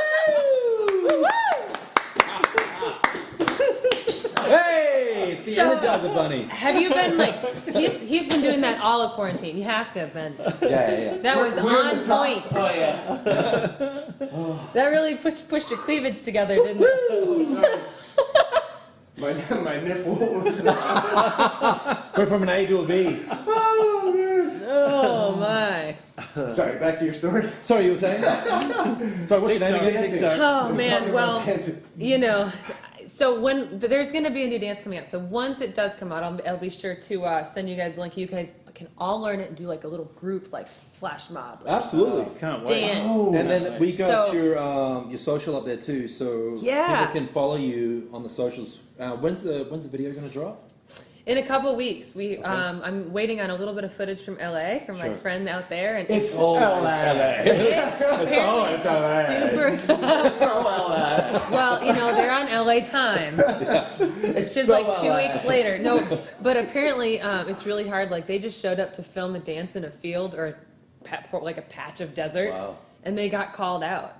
Hey, it's the Energizer Bunny. Have you been like? He's been doing that all of quarantine. You have to have been. Yeah. That was on point. Oh yeah. That really pushed your cleavage together, didn't it? My nipple was. Went from an A to a B. Oh my. Sorry, back to your story. Sorry, you were saying? Sorry, what's your name again? Oh man, well, you know, so but there's going to be a new dance coming out. So once it does come out, I'll be sure to send you guys a link. You guys can all learn it and do like a little group, like flash mob. Like, Absolutely. Can't wait. Dance. And then we got your social up there too, so people can follow you on the socials. When's the video going to drop? In a couple weeks, I'm waiting on a little bit of footage from LA from my friend out there, and It's LA. It's apparently super. Well, you know they're on LA time, which is like 2 weeks later. No, but apparently it's really hard. Like they just showed up to film a dance in a field or like a patch of desert, and they got called out.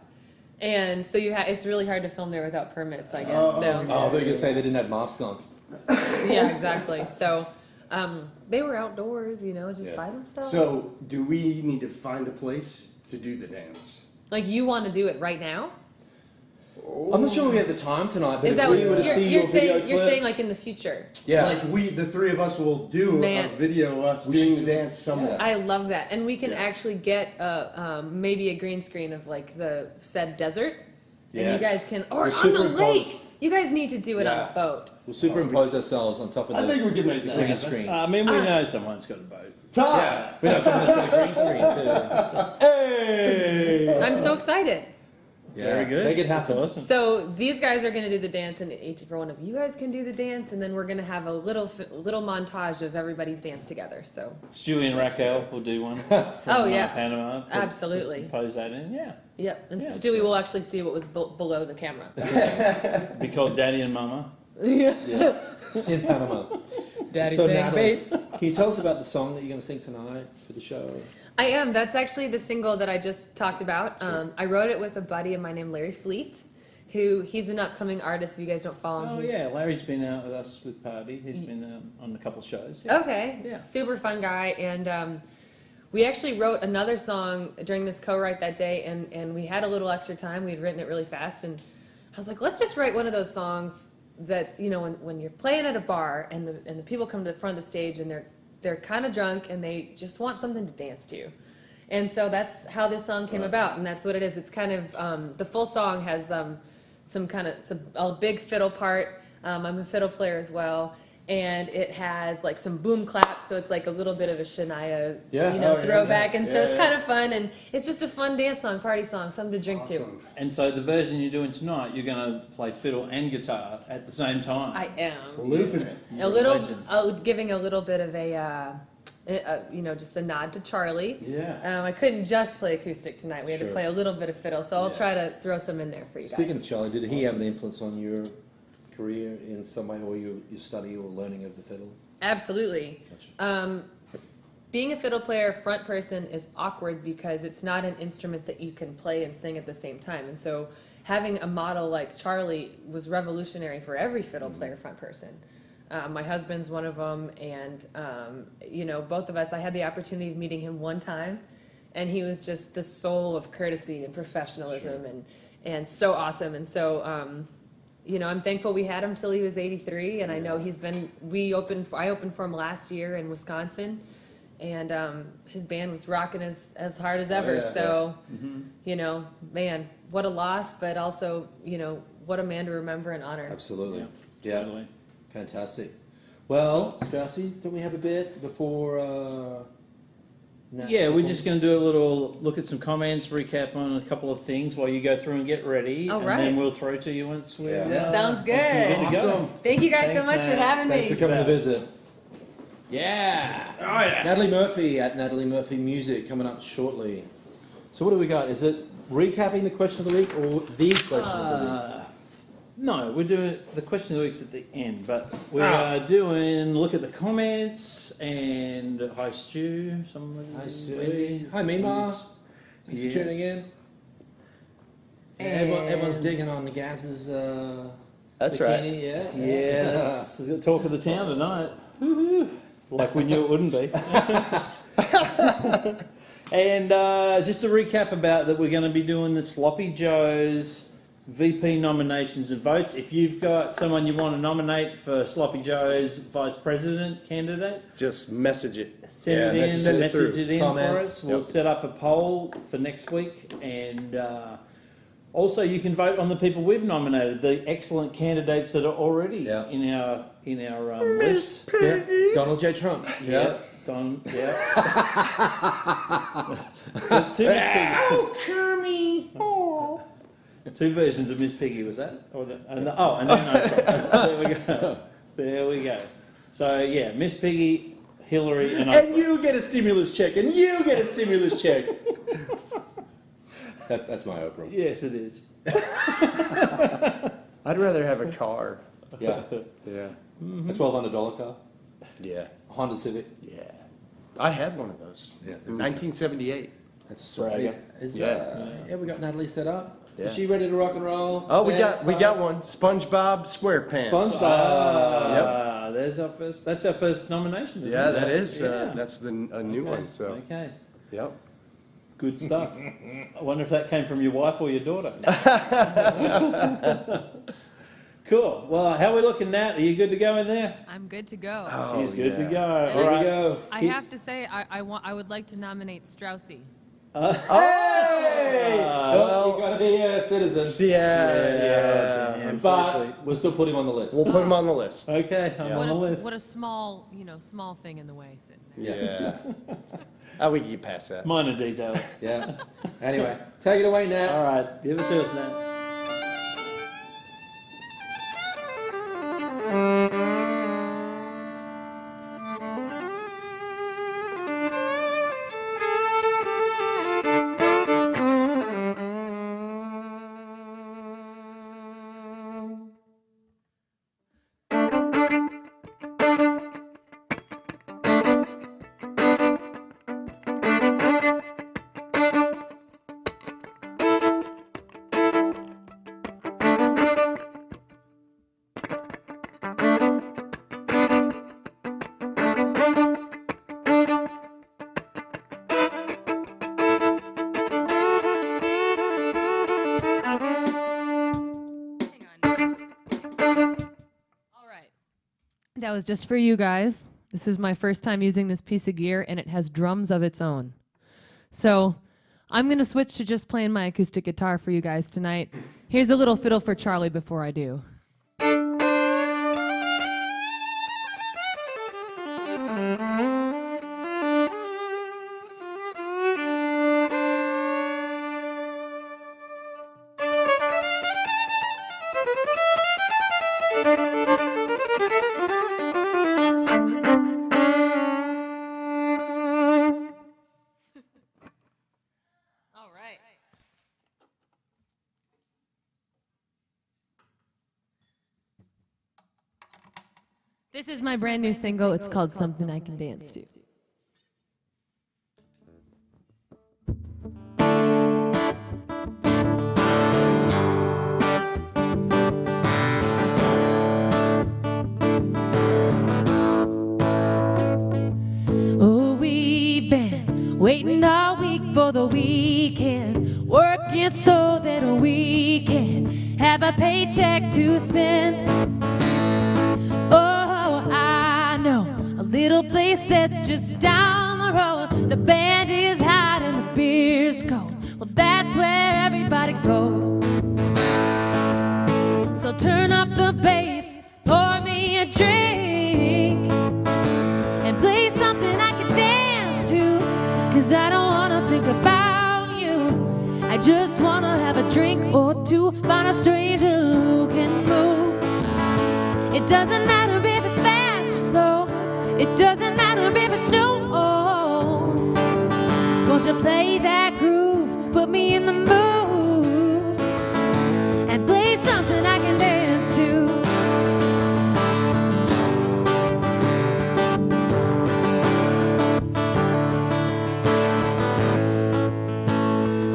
And so it's really hard to film there without permits, I guess. Oh, they're going to say they didn't have masks on. Yeah, exactly. So they were outdoors, you know, just by themselves. So do we need to find a place to do the dance? Like you want to do it right now? I'm not sure we have the time tonight, but Is that if we were to see your video clip... You're saying like in the future? Yeah. Like the three of us will do a video of us doing the dance somewhere. I love that. And we can actually get maybe a green screen of like the said desert. And you guys can, or on the lake. You guys need to do it on a boat. We'll superimpose ourselves on top of I think we can make that green happen. screen. I mean, we know someone's got a boat. Yeah, we know someone that's got a green screen too. Hey! I'm so excited. Yeah. Very good. Make it That's happen. awesome. So these guys are going to do the dance, and each one of you guys can do the dance, and then we're going to have a little montage of everybody's dance together. So Stewie and Raquel will do one. From, Oh, yeah. Panama. Absolutely. Pose that in. Yeah. Yep, and Yeah, that's Stewie good. will actually see what was below the camera. Be called Daddy and Mama. Yeah. In Panama. Daddy So saying Natalie, bass. can you tell us about the song that you're going to sing tonight for the show? I am. That's actually the single that I just talked about. I wrote it with a buddy of mine named Larry Fleet, he's an upcoming artist. If you guys don't follow him, Oh, he's yeah. Larry's been out with us with Party. He's been on a couple of shows. Yeah. Okay. Yeah. Super fun guy. And we actually wrote another song during this co-write that day, and we had a little extra time. We had written it really fast, and I was like, let's just write one of those songs that's, you know, when you're playing at a bar and the people come to the front of the stage and they're kind of drunk and they just want something to dance to. And so that's how this song came about, and that's what it is. It's kind of, the full song has a big fiddle part. I'm a fiddle player as well. And it has like some boom claps, so it's like a little bit of a Shania, throwback. And so it's kind of fun, and it's just a fun dance song, party song, something to drink to. And so the version you're doing tonight, you're going to play fiddle and guitar at the same time. I am. Looping. Giving a little bit of just a nod to Charlie. Yeah. I couldn't just play acoustic tonight. We had to play a little bit of fiddle, so I'll try to throw some in there for you guys. Speaking of Charlie, did he have an influence on your career in some way, or your study or learning of the fiddle? Absolutely. Gotcha. Being a fiddle player, front person, is awkward because it's not an instrument that you can play and sing at the same time. And so having a model like Charlie was revolutionary for every fiddle player front person. My husband's one of them, and both of us, I had the opportunity of meeting him one time, and he was just the soul of courtesy and professionalism and so awesome. And so I'm thankful we had him till he was 83, and I know I opened for him last year in Wisconsin, and his band was rocking as hard as ever. Man, what a loss, but also, what a man to remember and honor. Absolutely. Yeah. Totally. Fantastic. Well, Stuey, don't we have a bit before... Yeah, we're just going to do a little look at some comments, recap on a couple of things while you go through and get ready. All right. And then we'll throw to you once we're... Sounds good. Awesome. Thank you guys so much for having me. Thanks for coming to visit. Yeah. Oh, yeah. Natalie Murphy at Natalie Murphy Music coming up shortly. So what do we got? Is it recapping the question of the week or the question of the week? No, we're doing the question of the week's at the end, but we are doing look at the comments and hi Stu. Hi Stuey. Hi Mima. Thanks for tuning in. Everyone's digging on the Gaz's That's bikini, right. Yeah, that's the talk of the town tonight. Woo-hoo. Like we knew it wouldn't be. And just to recap about that, we're going to be doing the Sloppy Joe's VP nominations and votes. If you've got someone you want to nominate for Sloppy Joe's vice president candidate, Just message it. send it in, message it in Comment. for us. We'll set up a poll for next week, and also you can vote on the people we've nominated, the excellent candidates that are already in our list. Yeah. Donald J. Trump. Yeah. There's two Miss Piggy. Oh, Kermie. Two versions of Miss Piggy, was that? And then there we go. There we go. So yeah, Miss Piggy, Hillary, and And you get a stimulus check, and you get a stimulus check. That's my Oprah. Yes, it is. I'd rather have a car. Yeah. Yeah. A $1,200 car. Yeah. A Honda Civic. Yeah. I had one of those. Yeah. In 1978. That's a story. Yeah. We got Natalie set up. Yeah. Is she ready to rock and roll? Oh, we got one. SpongeBob SquarePants. SpongeBob. There's our first. That's our first nomination. Isn't Yeah, it? that is. Yeah. That's a new one. So. Okay. Yep. Good stuff. I wonder if that came from your wife or your daughter. Cool. Well, how are we looking, Nat? Are you good to go in there? I'm good to go. She's good to go. And All I- right. go. I have to say, I would like to nominate Straussy. Hey! Well, You've got to be a citizen. Yeah. But we'll still put him on the list. We'll put him on the list. Okay, I'm on the list. What a small, small thing in the way. Yeah. We can get past that. Minor details. Yeah. Anyway, take it away now. All right, give it to us now. That was just for you guys. This is my first time using this piece of gear, and it has drums of its own. So I'm going to switch to just playing my acoustic guitar for you guys tonight. Here's a little fiddle for Charlie before I do. This is my brand new single. It's called Something I Can Dance To. Oh, we've been waiting all week for the weekend, working so that we can have a paycheck to spend. Little place that's just down the road. The band is hot and the beer's cold. Well, that's where everybody goes. So turn up the bass, pour me a drink, and play something I can dance to. 'Cause I don't wanna think about you. I just wanna have a drink or two, find a stranger who can move. It doesn't matter if it's fast or slow. It doesn't matter if it's new. Won't you play that groove? Put me in the mood and play something I can dance to.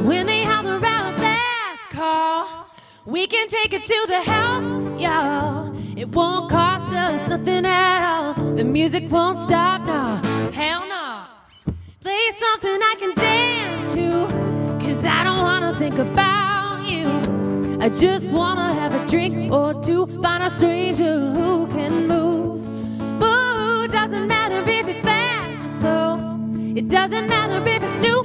When they holler around last call, we can take it to the house, y'all. It won't cost us nothing at all. The music won't stop, no, hell no. Play something I can dance to, 'cause I don't wanna think about you. I just wanna have a drink or two, find a stranger who can move. Ooh, doesn't matter if it's fast or slow. It doesn't matter if it's new.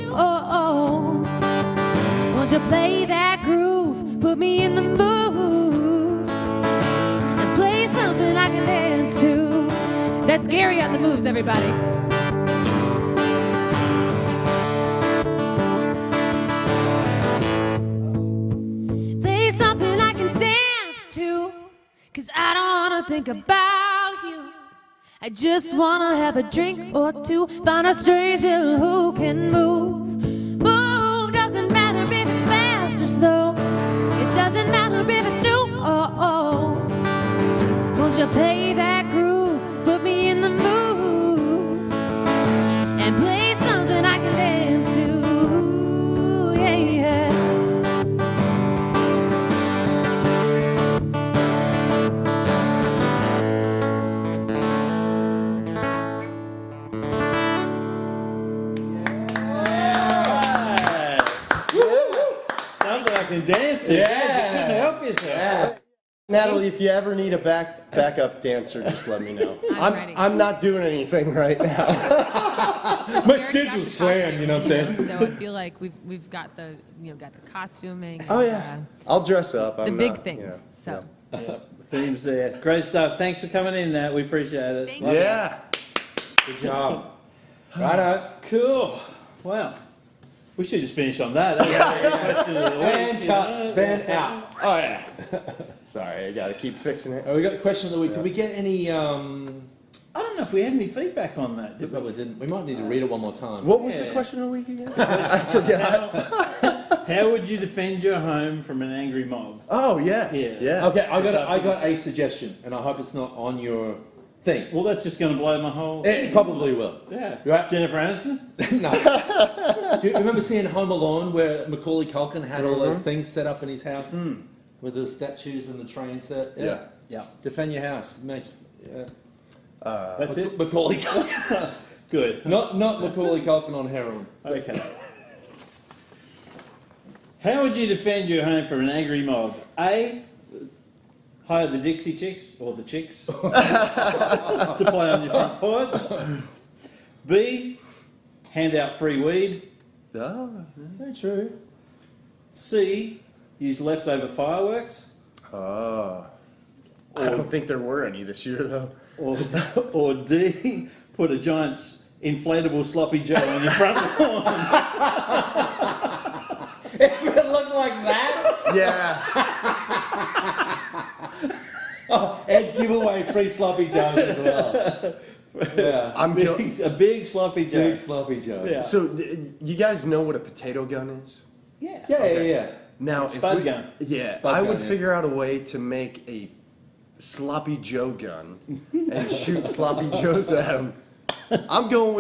Won't you play that groove, put me in the mood, and play something I can dance to. That's Gary on the moves, everybody. Play something I can dance to, 'cause I don't wanna think about you. I just wanna have a drink or two, find a stranger who can move. Move, doesn't matter if it's fast or slow. It doesn't matter if it's new. Won't you play that groove, put me in the mood, and play something I can dance to. Yeah, yeah. Something I can dance to. Yeah. You can help yourself. Yeah. Natalie, if you ever need a backup dancer, just let me know. I'm ready. I'm not doing anything right now. My schedule's slammed, you know what I'm saying? So I feel like we've got the costuming. And, Oh yeah, I'll dress up. the I'm big not, things. So Yeah, the themes there. Great stuff. Thanks for coming in, Nat. We appreciate it. Thank Yeah. you. Yeah. Good job. Righto. Cool. Wow. We should just finish on that. That's the question of the week, And you cut. know. Ben out. Oh yeah. Sorry, I gotta keep fixing it. We got the question of the week. Did we get any? I don't know if we had any feedback on that, We did we? probably didn't. We might need to read it one more time. What was Yeah. the question of the week again? I forgot. How would you defend your home from an angry mob? Oh yeah. Yeah. Yeah. Okay, I got a suggestion, and I hope it's not on your thing. Well, that's just going to blow my whole... It probably will. Yeah. Right. Jennifer Aniston? No. Do you remember seeing Home Alone where Macaulay Culkin had all those things set up in his house with the statues and the train set? Yeah. Yeah. Defend your house. That's it? Macaulay Culkin. Good. not Macaulay Culkin on heroin. Okay. How would you defend your home from an angry mob? A, hire the Dixie Chicks, or the Chicks, to play on your front porch. B, hand out free weed. Oh. Very true. C, use leftover fireworks. Oh. I don't think there were any this year though. Or D, put a giant inflatable sloppy Joe on your front lawn. It could look like that. Yeah. Oh, and give away free sloppy joes as well. Yeah. A big sloppy Joe. Big sloppy joe. Yeah. So you guys know what a potato gun is? Yeah. Yeah. Now, if Spud we- gun. Yeah, Spud I gun, would yeah. figure out a way to make a sloppy Joe gun and shoot sloppy Joes at them. I'm going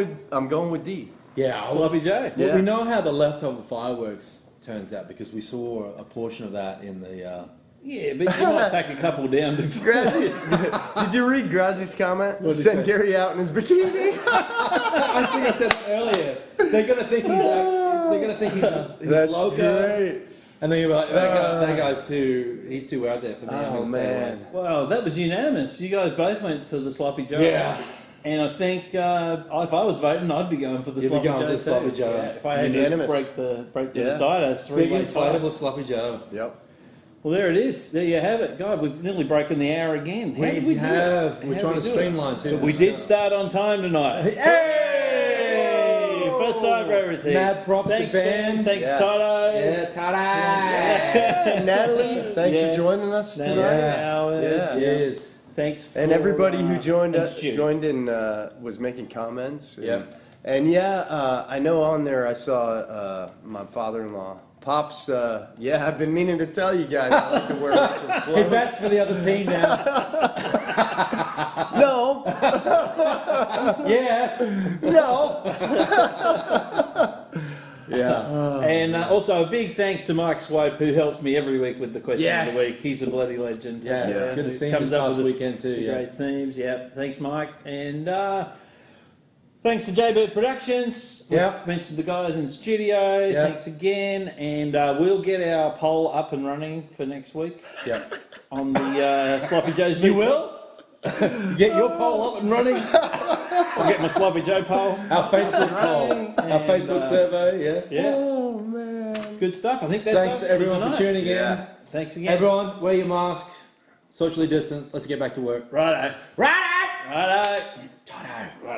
with D. Yeah. Sloppy Joe. Well, Yeah. we know how the leftover fireworks turns out because we saw a portion of that in the. Yeah, but you might take a couple down before. Did you read Grazi's comment? What did he Send say? Gary out in his bikini. I think I said it earlier. They're gonna think he's That's loco. great. And then you're like, that guy's he's too out there for me. I'm Oh gonna stay away. man. Well, that was unanimous. You guys both went to the sloppy Joe. Yeah. And I think if I was voting, I'd be going for the You'd be sloppy going Joe. for the sloppy too. Joe. Yeah, if I had Unanimous. to break the Yeah. decider, Big 3-way tie. inflatable sloppy joe. Yep. Well, there it is. There you have it. God, we've nearly broken the hour again. How did We do have. it? We're How trying did to we do it? streamline too. But we did start on time tonight. Hey! First time for everything. Mad props to Thanks, Ben. Thanks, Yeah. Toto. Yeah, ta-da! Hey, Natalie, thanks Yeah. for joining us Natalie tonight. Howard. Yeah. Cheers. Thanks. And for, everybody who joined and us, Stu. joined in was making comments. And, Yep. And yeah, I know on there I saw my father-in-law, Pops. Yeah, I've been meaning to tell you guys I like to wear Rachel's He clothes. bats for the other team now. No, Yes. no. Yeah. And also a big thanks to Mike Swope, who helps me every week with the question Yes. of the week. He's a bloody legend. Yeah. Yeah. Good to Who see him comes this up past with the- weekend too. the Yeah. Great themes. Yeah. Thanks, Mike. And thanks to JB Productions. Yeah. We've mentioned the guys in studio. Yeah. Thanks again. And we'll get our poll up and running for next week Yeah. on the Sloppy Joe's. You will? Get your poll up and running. I'll get my Sloppy Joe poll. Our Facebook poll. Our And, Facebook survey. Yes. Yes. Oh man. Good stuff. I think that's Thanks us everyone for tonight. tuning in. Yeah. Thanks again. Everyone, wear your mask. Socially distant. Let's get back to work. Righto. Righto. Righto. Righto. Righto.